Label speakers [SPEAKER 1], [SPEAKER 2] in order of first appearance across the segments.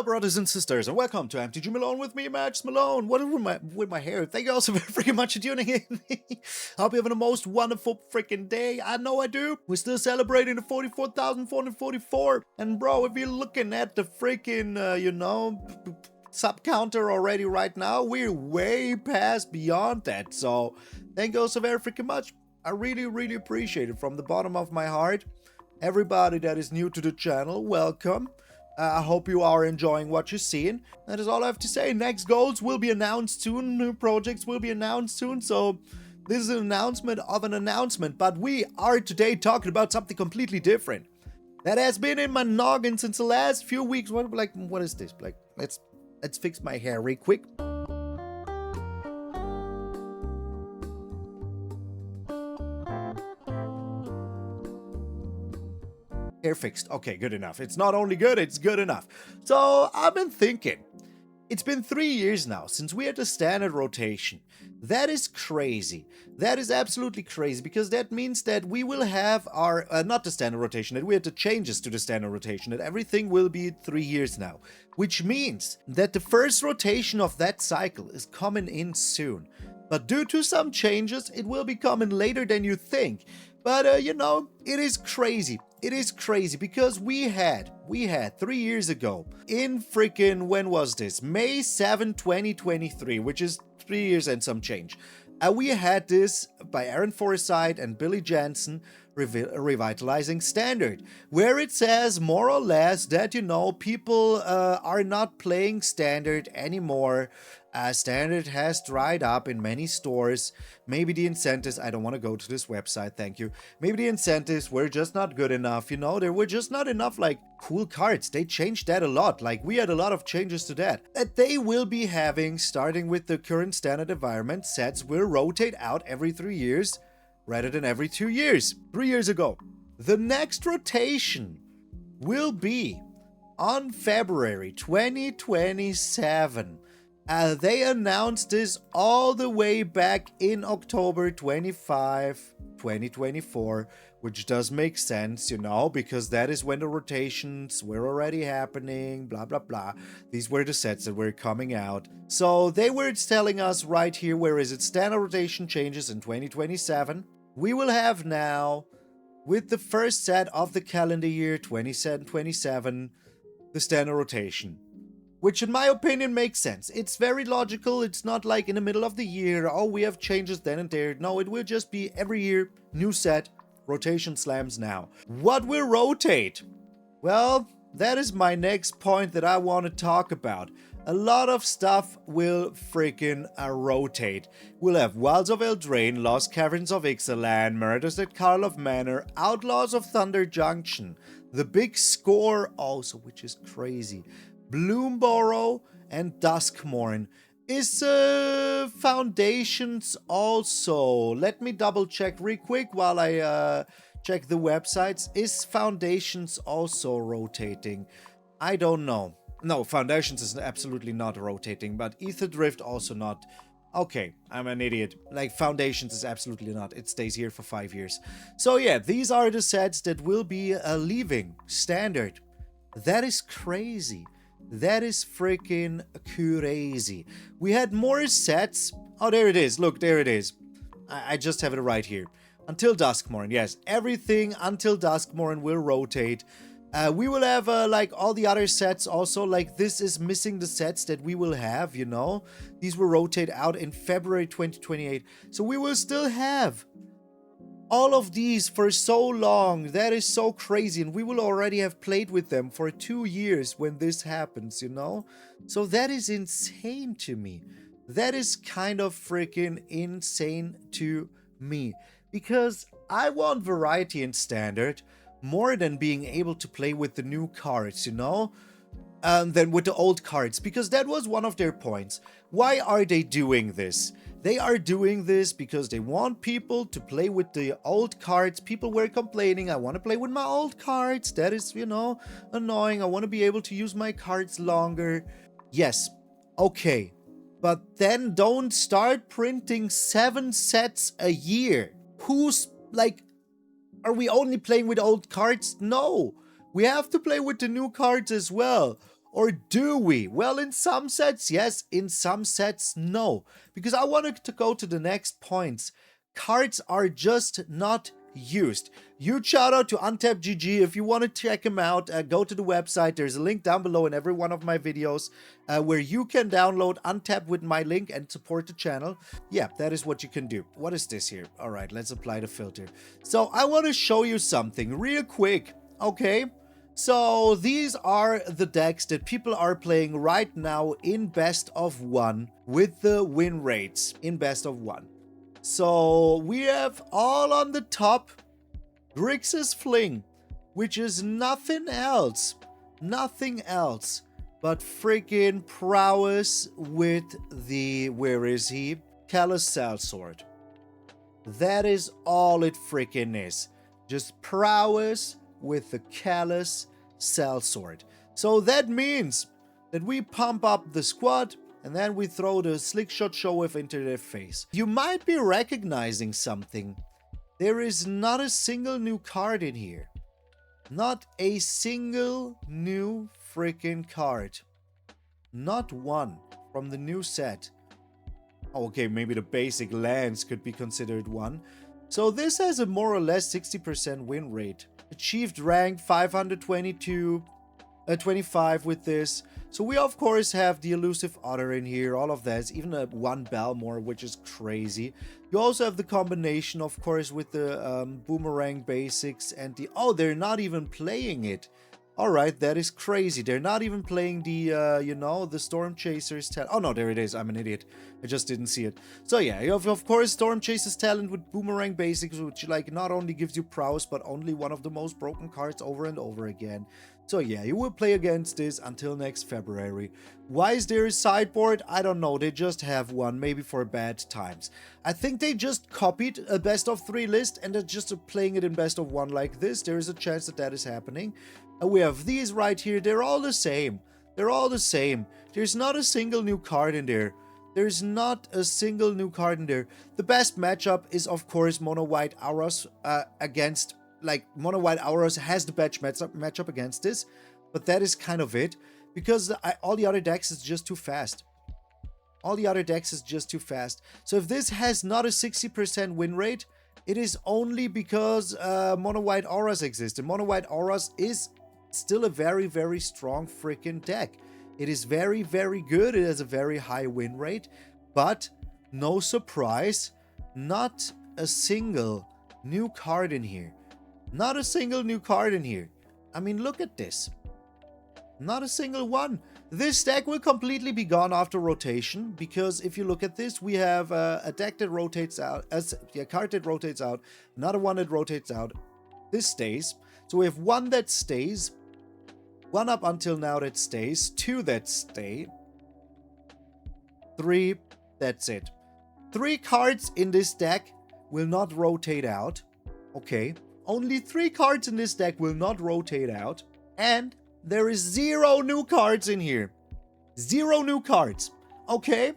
[SPEAKER 1] Hello, brothers and sisters, and welcome to MTG Malone with me, MtgA Malone. What with my hair? Thank you all so very freaking much for tuning in. Hope you're having the most wonderful freaking day. I know I do. We're still celebrating the 44,444. And bro, if you're looking at the freaking, sub counter already right now, we're way past beyond that. So thank you all so very freaking much. I really appreciate it from the bottom of my heart. Everybody that is new to the channel, welcome. I hope you are enjoying what you're seeing. That is all I have to say. Next goals will be announced soon. New projects will be announced soon. So this is an announcement of an announcement. But we are today talking about something completely different. That has been in my noggin since the last few weeks. What is this? Like, let's fix my hair real quick. Hair fixed. Okay, good enough. It's not only good, it's good enough. So I've been thinking, it's been 3 years now since we had the standard rotation. That is crazy. That is absolutely crazy, because that means that we will have our, not the standard rotation, that we had the changes to the standard rotation, that everything will be 3 years now. Which means that the first rotation of that cycle is coming in soon. But due to some changes, it will be coming later than you think. But, it is crazy. It is crazy because we had 3 years ago in freaking, when was this? May 7, 2023, which is 3 years and some change. We had this by Aaron Forsythe and Billy Jansen revitalizing standard, where it says more or less that, people are not playing standard anymore. Standard has dried up in many stores. Maybe the incentives, I don't want to go to this website, thank you. Maybe the incentives were just not good enough, there were just not enough, cool cards. They changed that a lot, we had a lot of changes to that. That they will be having, starting with the current standard environment, sets will rotate out every 3 years, rather than every 2 years. 3 years ago. The next rotation will be on February 2027. They announced this all the way back in October 25, 2024, which does make sense, because that is when the rotations were already happening, blah, blah, blah. These were the sets that were coming out. So they were telling us right here, where is it? Standard rotation changes in 2027. We will have now, with the first set of the calendar year 27, the standard rotation. Which in my opinion makes sense. It's very logical. It's not like in the middle of the year, oh, we have changes then and there. No, it will just be every year, new set, rotation slams now. What will rotate? Well, that is my next point that I want to talk about. A lot of stuff will freaking rotate. We'll have Wilds of Eldraine, Lost Caverns of Ixalan, Murders at Karlov Manor, Outlaws of Thunder Junction, The Big Score also, which is crazy. Bloomborough and Duskmorn. Is Foundations also? Let me double check real quick while I check the websites. Is Foundations also rotating? I don't know. No, Foundations is absolutely not rotating, but Ether Drift also not. Okay, I'm an idiot. Foundations is absolutely not. It stays here for 5 years. So yeah, these are the sets that will be leaving standard. That is crazy. That is freaking crazy. We had more sets. Oh, there it is. Look, there it is. I just have it right here. Until Duskmorn. Yes, everything until Duskmorn will rotate. We will have, all the other sets also. This is missing the sets that we will have, These will rotate out in February 2028. So we will still have all of these for so long. That is so crazy, and we will already have played with them for 2 years when this happens, So that is insane to me. That is kind of freaking insane to me, because I want variety in standard more than being able to play with the new cards, than with the old cards, because that was one of their points. Why are they doing this? They are doing this because they want people to play with the old cards. People were complaining, I want to play with my old cards. That is, annoying. I want to be able to use my cards longer. Yes, okay. But then don't start printing 7 sets a year. Are we only playing with old cards? No. We have to play with the new cards as well. Or do we? Well, in some sets, yes. In some sets, no. Because I wanted to go to the next points. Cards are just not used. Huge shout out to MtgA. If you want to check him out, go to the website. There's a link down below in every one of my videos where you can download Untap with my link and support the channel. Yeah, that is what you can do. What is this here? All right, let's apply the filter. So I want to show you something real quick. Okay. So these are the decks that people are playing right now in best of 1 with the win rates in best of 1. So we have all on the top Grixis Fling, which is nothing else but freaking prowess with the, where is he? Callous Sellsword. That is all it freaking is. Just prowess with the Callous Sellsword. So that means that we pump up the squad and then we throw the Slickshot Showwave into their face. You might be recognizing something. There is not a single new card in here. Not a single new freaking card. Not one from the new set. Okay, maybe the basic lands could be considered one. So this has a more or less 60% win rate. Achieved rank 522, 25 with this. So we of course have the elusive otter in here, all of that, even a 1 Balmor, which is crazy. You also have the combination of course with the boomerang basics and the, oh, they're not even playing it. Alright, that is crazy. They're not even playing the, you know, the Storm Chaser's talent. Oh no, there it is. I'm an idiot. I just didn't see it. So yeah, you have, of course, Storm Chaser's talent with Boomerang Basics, which, like, not only gives you prowess, but only one of the most broken cards over and over again. So yeah, you will play against this until next February. Why is there a sideboard? I don't know. They just have one, maybe for bad times. I think they just copied a best of 3 list and they're just playing it in best of 1 like this. There is a chance that that is happening. We have these right here. They're all the same. They're all the same. There's not a single new card in there. There's not a single new card in there. The best matchup is, of course, Mono White Auras against, like, Mono White Auras has the best matchup against this. But that is kind of it. Because all the other decks is just too fast. All the other decks is just too fast. So if this has not a 60% win rate, it is only because Mono White Auras exist. And Mono White Auras is still a very, very strong freaking deck. It is very, very good. It has a very high win rate. But, no surprise, not a single new card in here. Not a single new card in here. I mean, look at this. Not a single one. This deck will completely be gone after rotation, because if you look at this, we have a deck that rotates out, a card that rotates out, another one that rotates out. This stays. So we have one that stays, one up until now that stays, 2 that stay, 3, that's it. 3 cards in this deck will not rotate out. Okay, only 3 cards in this deck will not rotate out, and there is 0 new cards in here. 0 new cards. Okay,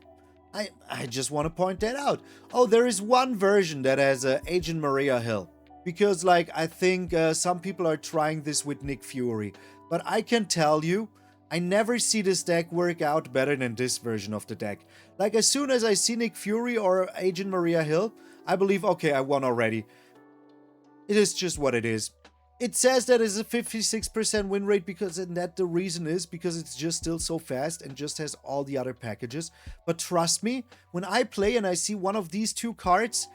[SPEAKER 1] I just want to point that out. Oh, there is one version that has Agent Maria Hill. Because, like, I think some people are trying this with Nick Fury. But I can tell you, I never see this deck work out better than this version of the deck. Like, as soon as I see Nick Fury or Agent Maria Hill, I believe, okay, I won already. It is just what it is. It says that it's a 56% win rate because, and that the reason is because it's just still so fast and just has all the other packages. But trust me, when I play and I see one of these 2 cards,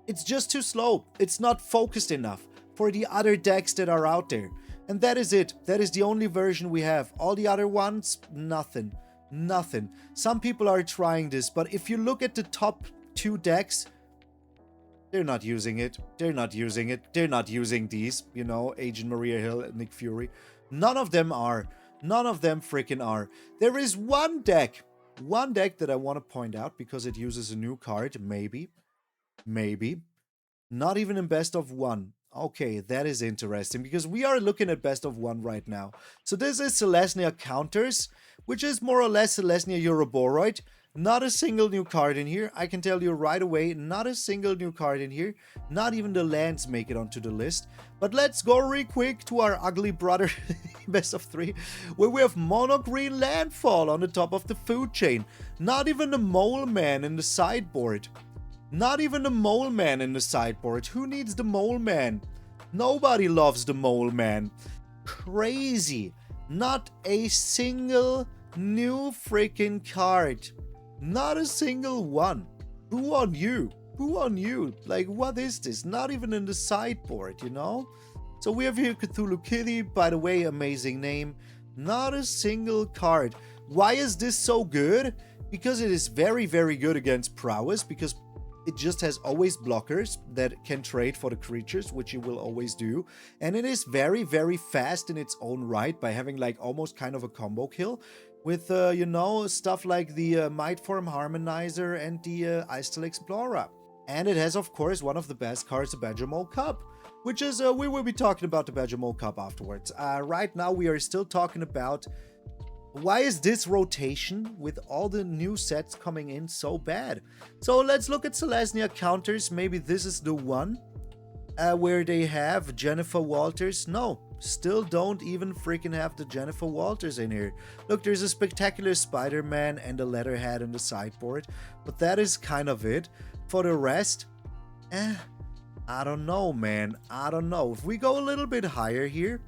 [SPEAKER 1] it's just too slow. It's not focused enough for the other decks that are out there. And that is it. That is the only version we have. All the other ones, nothing. Nothing. Some people are trying this, but if you look at the top 2 decks, they're not using it. They're not using it. They're not using these, you know, Agent Maria Hill and Nick Fury. None of them are. None of them freaking are. There is one deck that I want to point out because it uses a new card, maybe. Maybe. Not even in best of 1. Okay, that is interesting because we are looking at best of 1 right now. So this is Selesnya Counters, which is more or less Selesnya Euroboroid. Not a single new card in here. I can tell you right away, not a single new card in here. Not even the lands make it onto the list. But let's go real quick to our ugly brother best of 3, where we have mono green landfall on the top of the food chain. Not even the mole man in the sideboard. Not even the mole man in the sideboard. Who needs the mole man? Nobody loves the mole man. Crazy. Not a single new freaking card. Not a single one. Who on you? Who on you? Like, what is this? Not even in the sideboard, you know? So we have here Cthulhu Kitty, by the way, amazing name. Not a single card. Why is this so good? Because it is very, very good against prowess, because it just has always blockers that can trade for the creatures, which it will always do. And it is very, very fast in its own right by having like almost kind of a combo kill with, you know, stuff like the Mightform Harmonizer and the Icetale Explorer. And it has, of course, one of the best cards, the MtgA Malone Cup, which is, we will be talking about the MtgA Malone Cup afterwards. Right now, we are still talking about why is this rotation with all the new sets coming in so bad? So let's look at Selesnya counters. Maybe this is the one where they have Jennifer Walters. No, still don't even freaking have the Jennifer Walters in here. Look, there's a spectacular Spider-Man and a Leatherhead in the sideboard, but that is kind of it. For the rest, I don't know, man. I don't know. If we go a little bit higher here,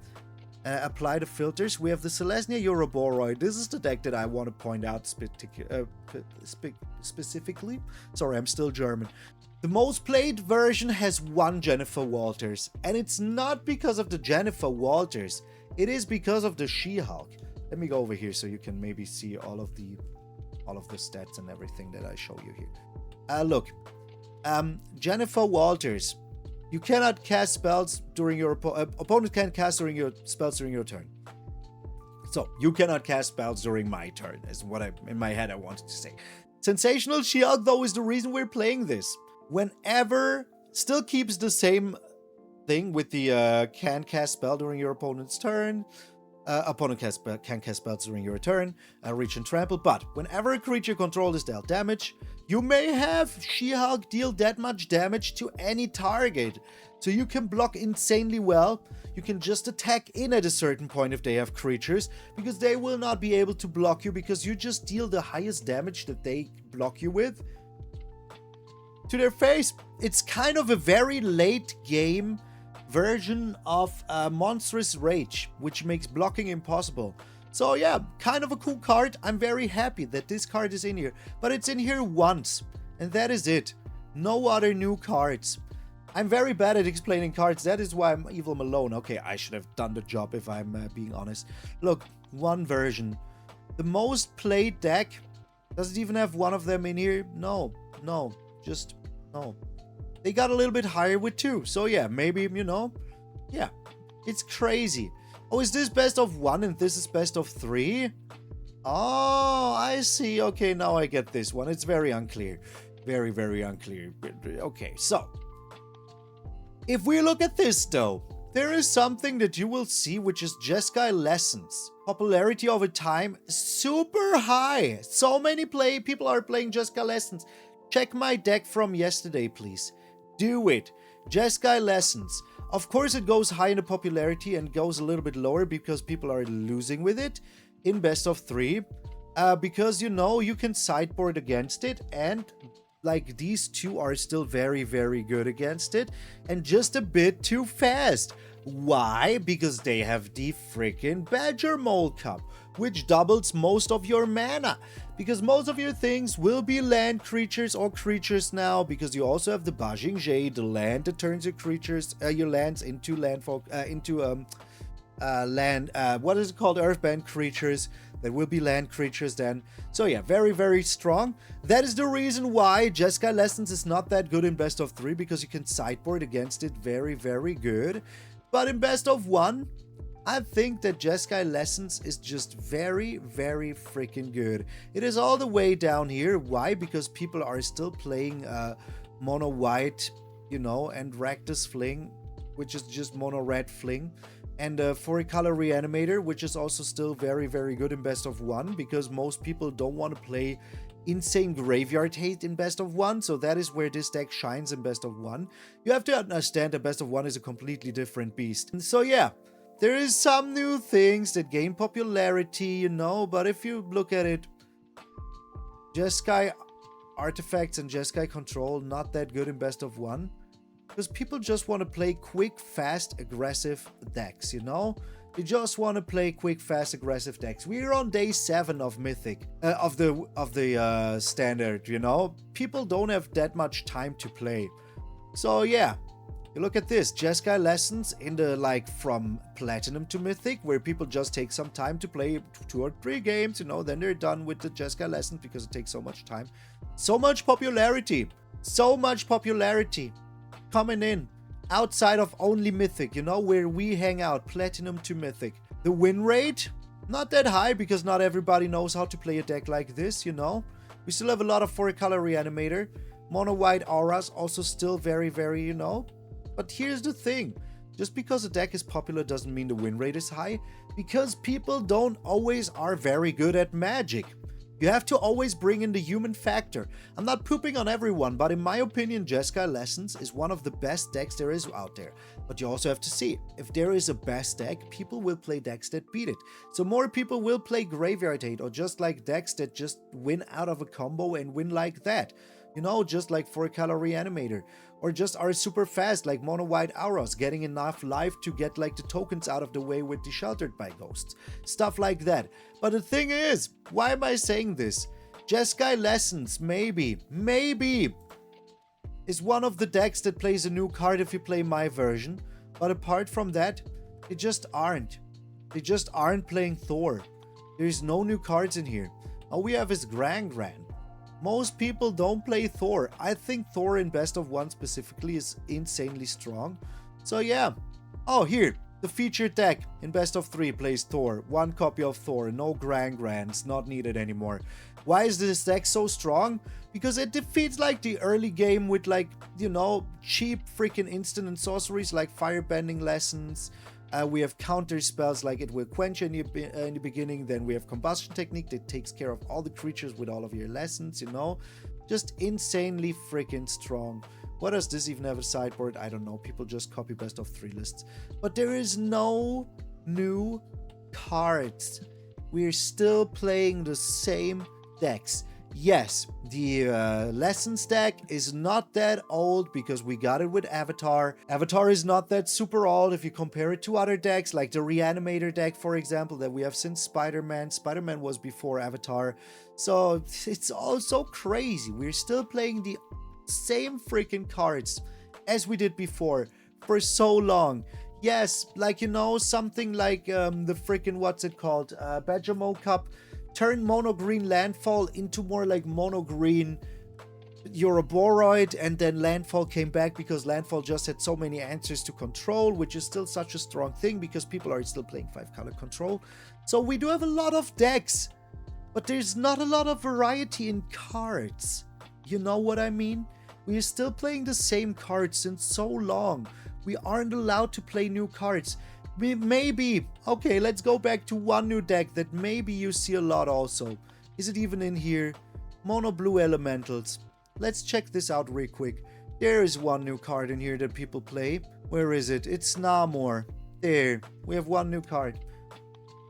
[SPEAKER 1] apply the filters, we have the Selesnya Euroboroid. This is the deck that I want to point out specifically. Sorry, I'm still German. The most played version has one Jennifer Walters, and it's not because of the Jennifer Walters. It is because of the She-Hulk. Let me go over here so you can maybe see all of the stats and everything that I show you here. Look, Jennifer Walters. You cannot cast spells during your opponent can't cast spells during your turn. So you cannot cast spells during my turn, is what in my head I wanted to say. Sensational She-Hulk, though, is the reason we're playing this. Whenever, still keeps the same thing with the can cast spell during your opponent's turn. Opponent can cast spells during your turn, reach and trample, but whenever a creature controlled is dealt damage, you may have She-Hulk deal that much damage to any target. So you can block insanely well. You can just attack in at a certain point if they have creatures, because they will not be able to block you, because you just deal the highest damage that they block you with to their face. It's kind of a very late game version of Monstrous Rage, which makes blocking impossible. So yeah, kind of a cool card. I'm very happy that this card is in here, but it's in here once, and that is it. No other new cards. I'm very bad at explaining cards. That is why I'm Evil Malone. Okay, I should have done the job if I'm being honest. Look, one version. The most played deck. Does it even have one of them in here? No, just no. They got a little bit higher with 2. So yeah, maybe, you know, yeah, it's crazy. Oh, is this best of 1 and this is best of 3? Oh, I see. Okay, now I get this one. It's very unclear. Very, very unclear. Okay, so if we look at this though, there is something that you will see, which is Jeskai Lessons. Popularity over time, super high. So many people are playing Jeskai Lessons. Check my deck from yesterday, please. Do it. Jeskai Lessons. Of course, it goes high in the popularity and goes a little bit lower because people are losing with it in best of 3. Because, you know, you can sideboard against it, and like these two are still very, very good against it, and just a bit too fast. Why? Because they have the freaking MtgA Malone Cup, which doubles most of your mana. Because most of your things will be land creatures or creatures now, because you also have the MtgA, the land that turns your creatures, your lands into landfall, what is it called? Earthbound creatures that will be land creatures then. So yeah, very, very strong. That is the reason why Jeskai Lessons is not that good in best of 3, because you can sideboard against it very, very good. But in best of 1, I think that Jeskai Lessons is just very, very freaking good. It is all the way down here. Why? Because people are still playing mono white, you know, and Rakdos Fling, which is just mono red fling. And for a color reanimator, which is also still very, very good in best of 1, because most people don't want to play insane graveyard hate in best of one, so that is where this deck shines in best of one. You have to understand that best of one is a completely different beast. And so yeah, there is some new things that gain popularity, you know, but if you look at it, Jeskai artifacts and Jeskai control, not that good in best of one. Because people just want to play quick, fast, aggressive decks, you know? They just want to play quick, fast, aggressive decks. We're on day 7 of Mythic, of the standard, you know? People don't have that much time to play. So yeah, you look at this, Jeskai lessons in the, like, from Platinum to Mythic, where people just take some time to play 2 or 3 games, you know, then they're done with the Jeskai lessons because it takes so much time. So much popularity. So much popularity coming in outside of only Mythic, you know, where we hang out, Platinum to Mythic. The win rate, not that high because not everybody knows how to play a deck like this, you know. We still have a lot of 4-color Reanimator. Mono white auras also still very, very, you know. But here's the thing. Just because a deck is popular doesn't mean the win rate is high, because people don't always are very good at Magic. You have to always bring in the human factor. I'm not pooping on everyone, but in my opinion, Jeskai Lessons is one of the best decks there is out there. But you also have to see, if there is a best deck, people will play decks that beat it. So more people will play Graveyard Hate, or just like decks that just win out of a combo and win like that. You know, just like 4-color Reanimator. Or just are super fast like Mono White Auras, getting enough life to get like the tokens out of the way with the Sheltered by Ghosts. Stuff like that. But the thing is, why am I saying this? Jeskai Lessons, maybe, is one of the decks that plays a new card if you play my version. But apart from that, they just aren't. They just aren't playing Thor. There's no new cards in here. All we have is Gran. Most people don't play Thor. I think Thor in best of one specifically is insanely strong. So yeah. Oh, here. The featured deck in best of 3 plays Thor. 1 copy of Thor. No Grants not needed anymore. Why is this deck so strong? Because it defeats like the early game with like, you know, cheap freaking instant and sorceries like Firebending Lessons. We have counter spells like it will quench in the beginning. Then we have Combustion Technique that takes care of all the creatures with all of your lessons, you know. Just insanely freaking strong. What does this even have a sideboard? I don't know. People just copy best of 3 lists. But there is no new cards. We're still playing the same decks. Yes, the Lessons deck is not that old because we got it with Avatar. Avatar is not that super old if you compare it to other decks, like the Reanimator deck, for example, that we have since Spider-Man. Spider-Man was before Avatar. So it's all so crazy. We're still playing the same freaking cards as we did before for so long. Yes, like, you know, something like the freaking, what's it called? Badgermo Cup. Turn mono green landfall into more like mono green Euroboroid, and then landfall came back because landfall just had so many answers to control, which is still such a strong thing because people are still playing 5-color control. So we do have a lot of decks, but there's not a lot of variety in cards. You know what I mean? We are still playing the same cards since so long. We aren't allowed to play new cards. Maybe, okay, let's go back to one new deck that maybe you see a lot also. Is it even in here? Mono Blue Elementals. Let's check this out real quick. There is one new card in here that people play. Where is it? It's Namor. There, we have one new card.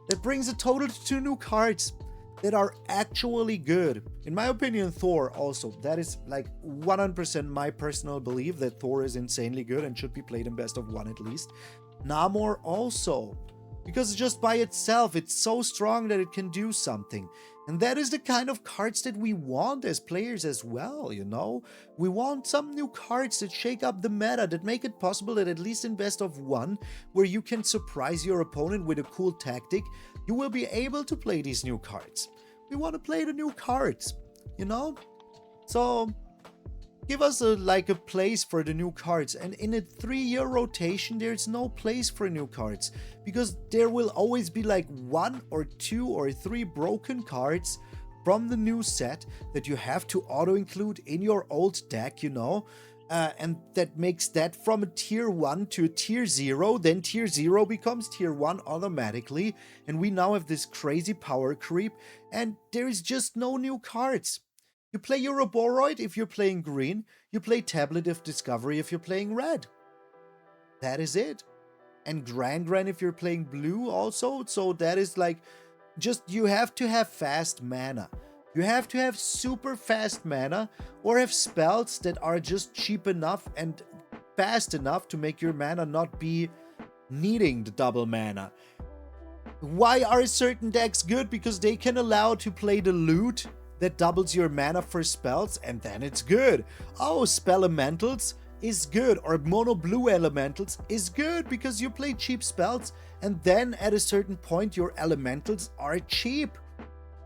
[SPEAKER 1] That brings a total to 2 new cards that are actually good. In my opinion, Thor also. That is like 100% my personal belief that Thor is insanely good and should be played in best of 1 at least. Namor also, because just by itself it's so strong that it can do something, and that is the kind of cards that we want as players as well, you know. We want some new cards that shake up the meta, that make it possible that at least in best of 1, where you can surprise your opponent with a cool tactic, you will be able to play these new cards. We want to play the new cards, you know. So give us a place for the new cards. And in a 3-year rotation, there's no place for new cards, because there will always be like 1 or 2 or 3 broken cards from the new set that you have to auto include in your old deck, you know. And that makes that from a tier 1 to a tier 0. Then tier 0 becomes tier 1 automatically. And we now have this crazy power creep. And there is just no new cards. You play Euroboroid if you're playing green. You play Tablet of Discovery if you're playing red. That is it. And Gran if you're playing blue also. So that is like, just you have to have fast mana. You have to have super fast mana or have spells that are just cheap enough and fast enough to make your mana not be needing the double mana. Why are certain decks good? Because they can allow to play the loot that doubles your mana for spells, and then it's good. Oh, Spelementals is good, or mono blue elementals is good because you play cheap spells, and then at a certain point your elementals are cheap.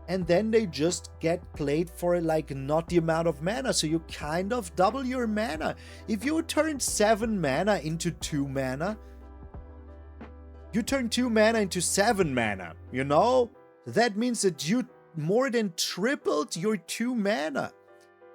[SPEAKER 1] And then they just get played for like not the amount of mana, so you kind of double your mana. If you turn 7 mana into 2 mana, you turn 2 mana into 7 mana, you know? That means that you more than tripled your 2 mana.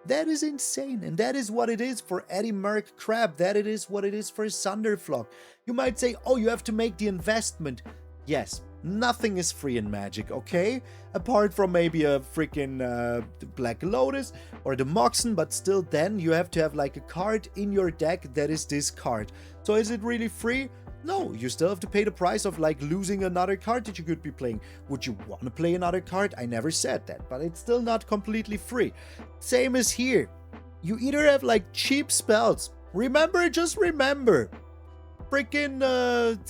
[SPEAKER 1] That is insane, and that is what it is for Eddie Merc Crab. That it is what it is for Thunderflock. You might say, oh, you have to make the investment. Yes, nothing is free in Magic, okay? Apart from maybe a freaking Black Lotus or the Moxen, but still then you have to have like a card in your deck that is this card. So is it really free? No, you still have to pay the price of like losing another card that you could be playing. Would you want to play another card? I never said that, but it's still not completely free. Same as here. You either have like cheap spells. Remember, just remember. Freaking the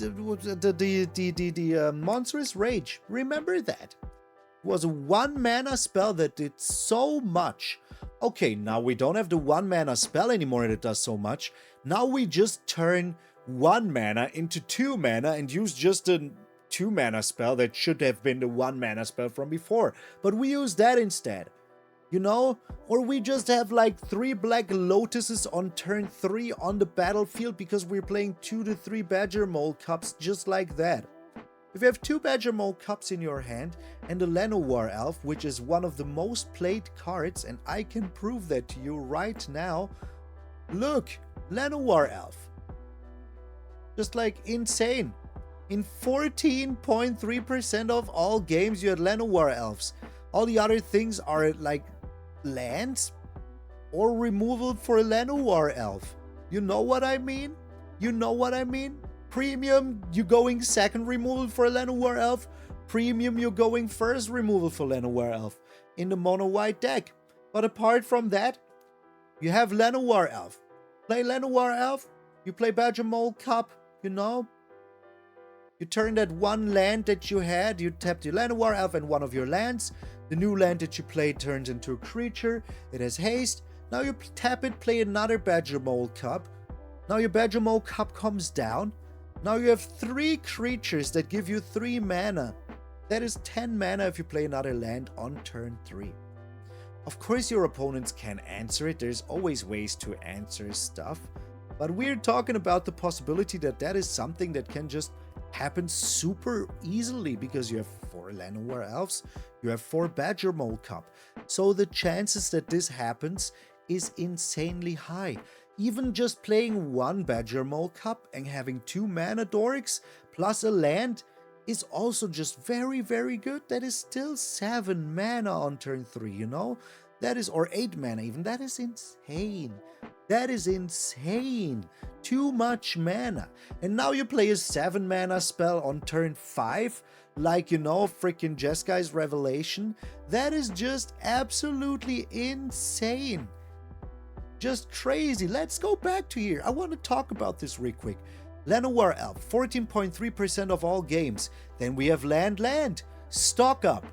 [SPEAKER 1] Monstrous Rage. Remember that. It was a 1 mana spell that did so much. Okay, now we don't have the 1 mana spell anymore that does so much. Now we just turn 1 mana into 2 mana and use just a 2 mana spell that should have been the 1 mana spell from before. But we use that instead. You know? Or we just have like 3 Black Lotuses on turn 3 on the battlefield because we're playing 2 to 3 Badger Mole Cups just like that. If you have 2 Badger Mole Cups in your hand and a Llanowar Elf, which is one of the most played cards, and I can prove that to you right now. Look, Llanowar Elf. Just like insane. In 14.3% of all games you had Llanowar Elves. All the other things are like lands or removal for a Llanowar Elf. You know what I mean? You know what I mean? Premium, you going second removal for a Llanowar Elf. Premium, you're going first removal for Llanowar Elf in the mono white deck. But apart from that, you have Llanowar Elf. Play Llanowar Elf, you play Badger Mole Cup, you know? You turn that 1 land that you had, you tapped your Llanowar Elf and one of your lands. The new land that you played turns into a creature. It has haste. Now you tap it, play another Badger Mole Cup. Now your Badger Mole Cup comes down. Now you have 3 creatures that give you 3 mana. That is 10 mana if you play another land on turn 3. Of course your opponents can answer it. There's always ways to answer stuff. But we're talking about the possibility that that is something that can just happen super easily because you have 4 Llanowar Elves, you have 4 Badger Mole Cup. So the chances that this happens is insanely high. Even just playing 1 Badger Mole Cup and having 2 mana dorks plus a land is also just very, very good. That is still 7 mana on turn 3, you know? That is, or 8 mana even. That is insane. That is insane. Too much mana. And now you play a 7 mana spell on turn 5, like, you know, freaking Jeskai's Revelation. That is just absolutely insane. Just crazy. Let's go back to here. I want to talk about this real quick. Llanowar Elf, 14.3% of all games. Then we have Land. Stock Up.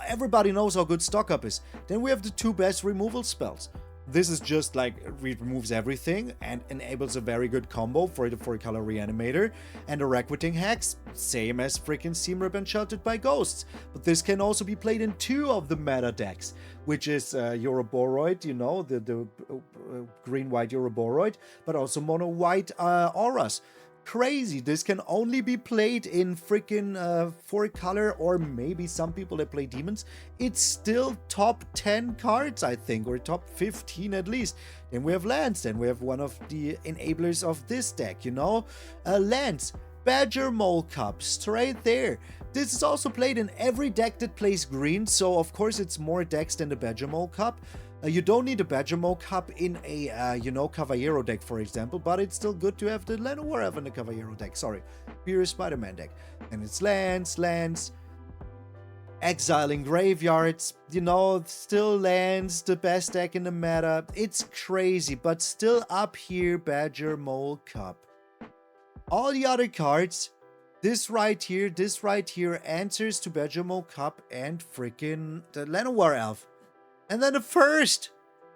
[SPEAKER 1] Everybody knows how good Stock Up is. Then we have the 2 best removal spells. This is just like, it removes everything and enables a very good combo for the 4-color Reanimator. And the Requiting Hex, same as freaking Seamrip and Sheltered by Ghosts. But this can also be played in 2 of the meta decks, which is Euroboroid, you know, the green-white Euroboroid, but also mono-white Auras. Crazy. This can only be played in freaking 4-color, or maybe some people that play demons. It's still top 10 cards, I think, or top 15 at least. Then we have lands. Then we have one of the enablers of this deck, you know. Lands. Badger Mole Cup, straight there. This is also played in every deck that plays green, so of course it's more decks than the Badger Mole Cup. You don't need a Badger Mole Cup in a, Caballero deck, for example, but it's still good to have the Llanowar in the Caballero deck, sorry, pure Spider-Man deck. And it's lands, exiling graveyards, still lands, the best deck in the meta. It's crazy, but still up here, Badger Mole Cup. All the other cards, this right here answers to Badger Mole Cup and freaking the Llanowar Elf. And then the first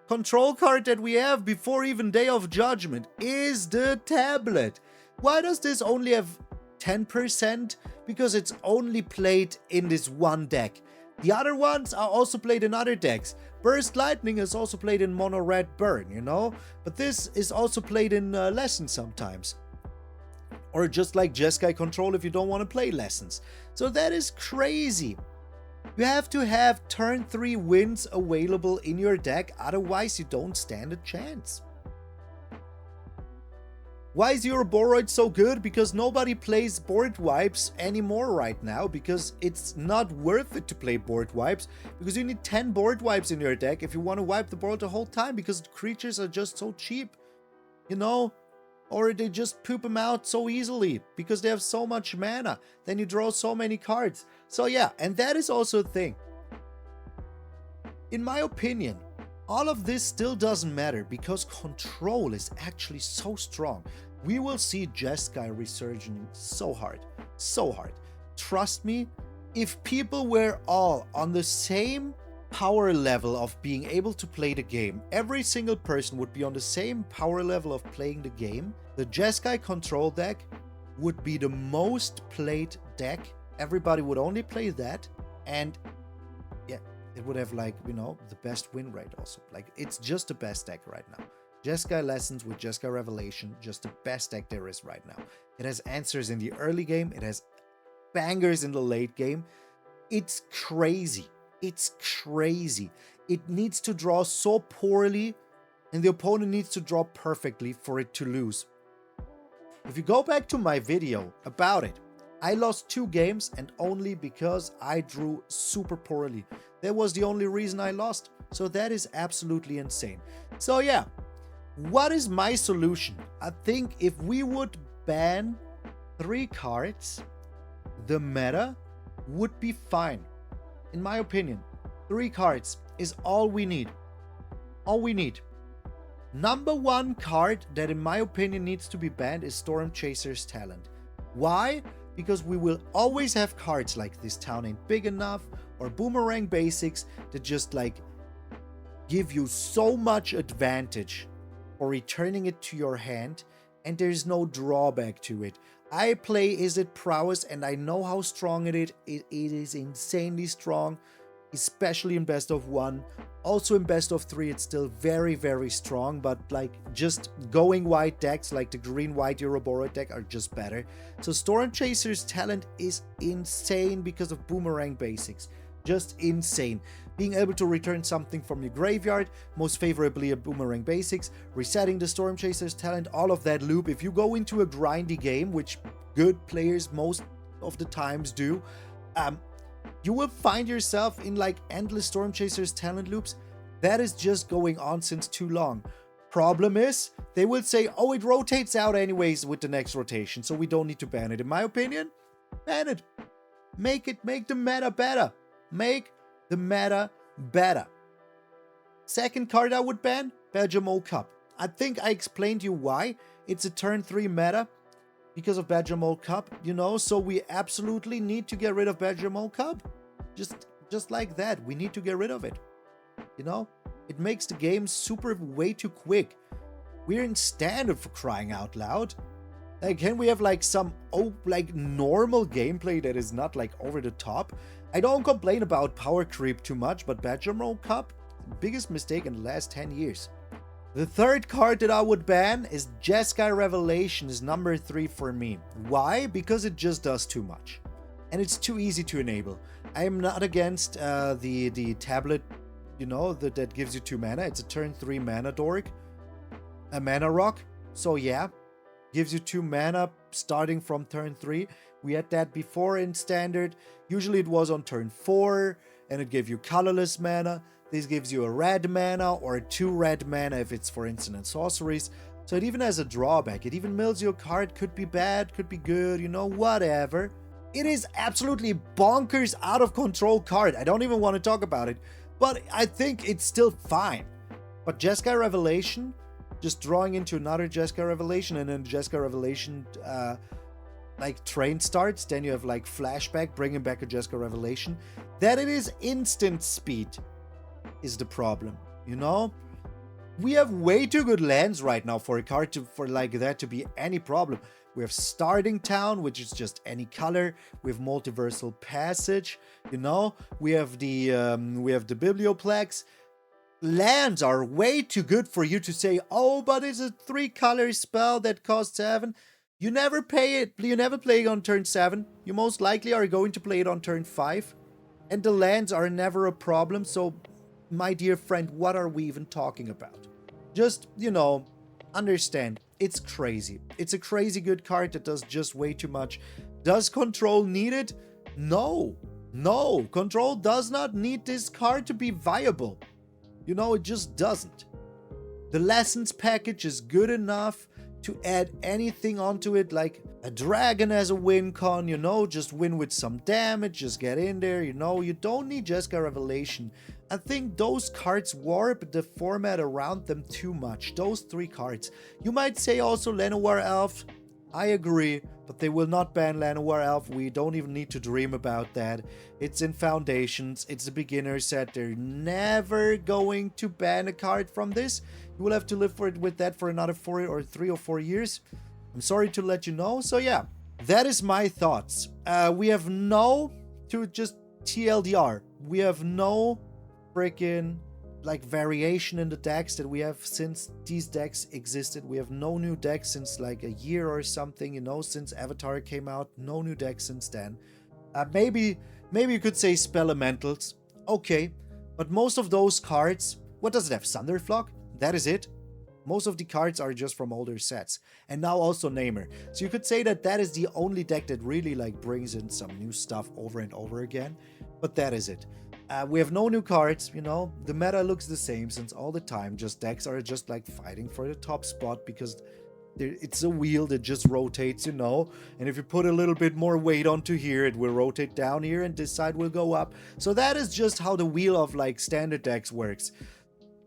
[SPEAKER 1] control card that we have before even Day of Judgment is the tablet. Why does this only have 10%? Because it's only played in this one deck. The other ones are also played in other decks. Burst Lightning is also played in Mono Red Burn, But this is also played in Lessons sometimes. Or just like Jeskai Control if you don't want to play Lessons. So that is crazy. You have to have turn 3 wins available in your deck, otherwise you don't stand a chance. Why is your Boroid so good? Because nobody plays board wipes anymore right now, because it's not worth it to play board wipes, because you need 10 board wipes in your deck if you want to wipe the board the whole time, because the creatures are just so cheap, or they just poop them out so easily because they have so much mana. Then you draw so many cards. So yeah, and that is also a thing. In my opinion, all of this still doesn't matter because control is actually so strong. We will see Jeskai resurging so hard. So hard. Trust me, if people were all on the same power level of being able to play the game, every single person would be on the same power level of playing the game, the Jeskai control deck would be the most played deck. Everybody would only play that, and yeah, it would have the best win rate also. It's just the best deck right now. Jeskai Lessons with Jeskai Revelation, just the best deck there is right now. It has answers in the early game, it has bangers in the late game. It's crazy. It's crazy. It needs to draw so poorly, and the opponent needs to draw perfectly for it to lose. If you go back to my video about it, I lost 2 games and only because I drew super poorly. That was the only reason I lost. So that is absolutely insane. So yeah, what is my solution? I think if we would ban 3 cards, the meta would be fine. In my opinion, 3 cards is all we need. All we need. Number 1 card that in my opinion needs to be banned is Storm Chaser's Talent. Why? Because we will always have cards like This Town Ain't Big Enough or Boomerang Basics that just give you so much advantage for returning it to your hand, and there's no drawback to it. I play Is It Prowess and I know how strong it is. It is insanely strong, especially in best of 1. Also in best of 3 it's still very, very strong, but just going white decks like the green-white Euroboro deck are just better. So Storm Chaser's Talent is insane because of Boomerang Basics. Just insane. Being able to return something from your graveyard, most favorably a Boomerang Basics, resetting the Storm Chaser's Talent, all of that loop. If you go into a grindy game, which good players most of the times do, you will find yourself in endless Storm Chaser's Talent loops. That is just going on since too long. Problem is, they will say, oh, it rotates out anyways with the next rotation, so we don't need to ban it. In my opinion, ban it. Make the meta better. Make the meta better. Second card I would ban, Badger Mole Cup. I think I explained you why. It's a turn 3 meta because of Badger Mole Cup, so we absolutely need to get rid of Badger Mole Cup. Just like that, we need to get rid of it. It makes the game way too quick. We're in standard for crying out loud. Can we have some normal gameplay that is not over the top? I don't complain about power creep too much, but Badger Mole Cup, biggest mistake in the last 10 years. The third card that I would ban is Jeskai Revelation, is number 3 for me. Why? Because it just does too much. And it's too easy to enable. I am not against the tablet, that gives you 2 mana. It's a turn 3 mana dork. A mana rock. So yeah, gives you 2 mana starting from turn 3. We had that before in Standard. Usually it was on turn 4, and it gave you colorless mana. This gives you a red mana or 2 red mana if it's for instant and sorceries. So it even has a drawback. It even mills your card. Could be bad, could be good, you know, whatever. It is absolutely bonkers, out of control card. I don't even want to talk about it, but I think it's still fine. But Jeskai Revelation, just drawing into another Jeskai Revelation, and then Jeskai Revelation like train starts, then you have like flashback, bringing back a Jeskai Revelation. That it is instant speed is the problem, you know? We have way too good lands right now for a card for like that to be any problem. We have Starting Town, which is just any color. We have Multiversal Passage, you know? We have the Biblioplex. Lands are way too good for you to say, oh, but it's a 3-color spell that costs 7. You never play it on turn 7. You most likely are going to play it on turn 5. And the lands are never a problem. So, my dear friend, what are we even talking about? Just, you know, understand. It's crazy. It's a crazy good card that does just way too much. Does Control need it? No. No. Control does not need this card to be viable. You know, it just doesn't. The Lessons package is good enough to add anything onto it, like a dragon as a win con, you know, just win with some damage, just get in there, you know, you don't need Jeskai Revelation. I think those cards warp the format around them too much, those 3 cards. You might say also Llanowar Elf, I agree, but they will not ban Llanowar Elf. We don't even need to dream about that. It's in Foundations, it's a beginner set, they're never going to ban a card from this. You will have to live with that for another 3 or 4 years. I'm sorry to let you know. So yeah, that is my thoughts. We have just TLDR. We have no freaking like variation in the decks that we have since these decks existed. We have no new decks since like a year or something, you know, since Avatar came out. No new decks since then. Maybe you could say Spell Elementals. Okay, but most of those cards, what does it have? Thunderflock? That is it. Most of the cards are just from older sets. And now also Namer. So you could say that that is the only deck that really like brings in some new stuff over and over again. But that is it. We have no new cards, you know. The meta looks the same since all the time. Just decks are just like fighting for the top spot because it's a wheel that just rotates, you know. And if you put a little bit more weight onto here, it will rotate down here and this side will go up. So that is just how the wheel of like standard decks works.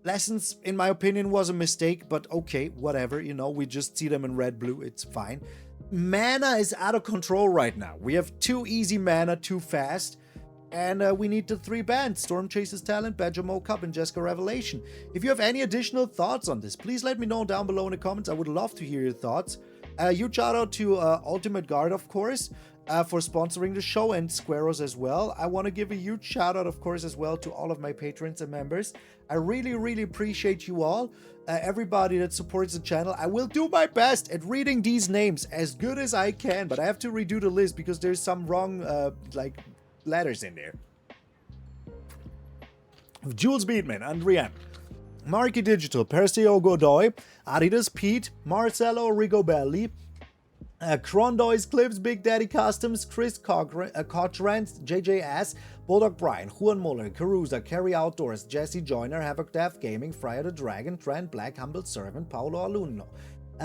[SPEAKER 1] Lessons, in my opinion, was a mistake, but okay, whatever, you know, we just see them in red, blue, it's fine. Mana is out of control right now. We have 2 easy mana, too fast, and we need the 3 bans, Storm Chaser's Talent, Badger Mo Cup, and Jeskai Revelation. If you have any additional thoughts on this, please let me know down below in the comments. I would love to hear your thoughts. Huge shout out to Ultimate Guard, of course, for sponsoring the show, and Squaros as well. I want to give a huge shout out, of course, as well to all of my patrons and members. I really, really appreciate you all, everybody that supports the channel. I will do my best at reading these names as good as I can, but I have to redo the list because there's some wrong, like, letters in there. Jules Beatman, Andrea, Marky Digital, Perseo Godoy, Adidas Pete, Marcelo Rigobelli, Crondoys Clips, Big Daddy Customs, Chris Cochran, JJ S, Bulldog Brian, Juan Muller, Caruza, Carry Outdoors, Jesse Joyner, Havoc Death Gaming, Fryer the Dragon, Trent Black, Humble Servant, Paulo Alunno,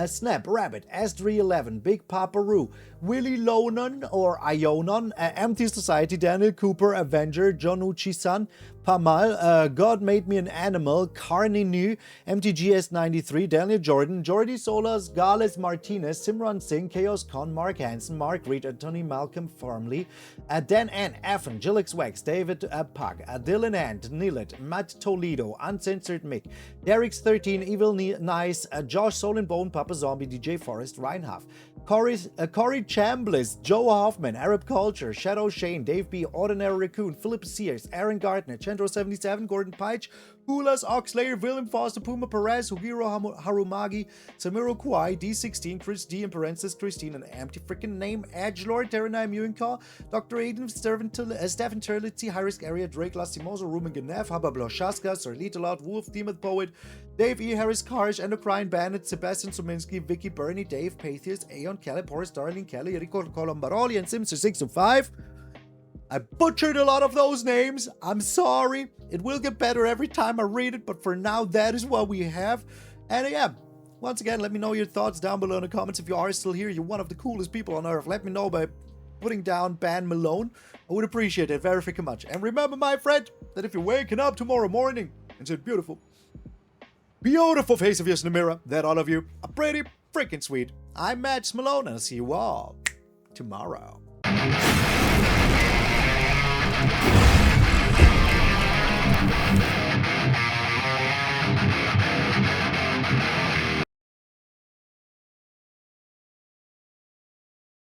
[SPEAKER 1] Snap, Rabbit, S311, Big Papa Roo, Willie Lonan or Ionon, Empty Society, Daniel Cooper, Avenger, John Uchi-san, Pamal, God Made Me an Animal, Carney New, MTGS93, Daniel Jordan, Jordi Solas, Gales Martinez, Simran Singh, Chaos Con, Mark Hansen, Mark Reed, Anthony Malcolm Farmley, Dan N, Effen, Jillix Wax, David Pug, Dylan Ant, Nilet, Matt Toledo, Uncensored Mick, Derek's13, Evil Nice, Josh Solinbone, Papa Zombie, DJ Forest, Ryan Huff, Corey Chambliss, Joe Hoffman, Arab Culture, Shadow Shane, Dave B, Ordinary Raccoon, Philip Sears, Aaron Gardner, Chandro77, Gordon Pike, Kulas, Oxlayer, Willem Foster, Puma Perez, Hugiro Harumagi, Samiro Kuai, D16, Chris D, and Parenthesis Christine, an empty freaking name, Edgelord, Terenai Muinka, Dr. Aiden, Stefan Turlitzi, High Risk Area, Drake Lastimoso, Ruben Ganef, Habablo Shaska, Sir Litalot, Wolf, Demon Poet, Dave E. Harris, Karsh, Endocrine Bandit, Sebastian Suminski, Vicky, Bernie, Dave, Patheus, Aeon, Caleb, Horace, Darling, Kelly, Rico Colombaroli, and Simster 605. I butchered a lot of those names. I'm sorry. It will get better every time I read it, but for now, that is what we have. And yeah, once again, let me know your thoughts down below in the comments. If you are still here, you're one of the coolest people on earth. Let me know by putting down Ban Malone. I would appreciate it very freaking much. And remember, my friend, that if you're waking up tomorrow morning and see a beautiful face of yours in the mirror, that all of you are pretty freaking sweet. I'm MtgA Malone, and I'll see you all tomorrow.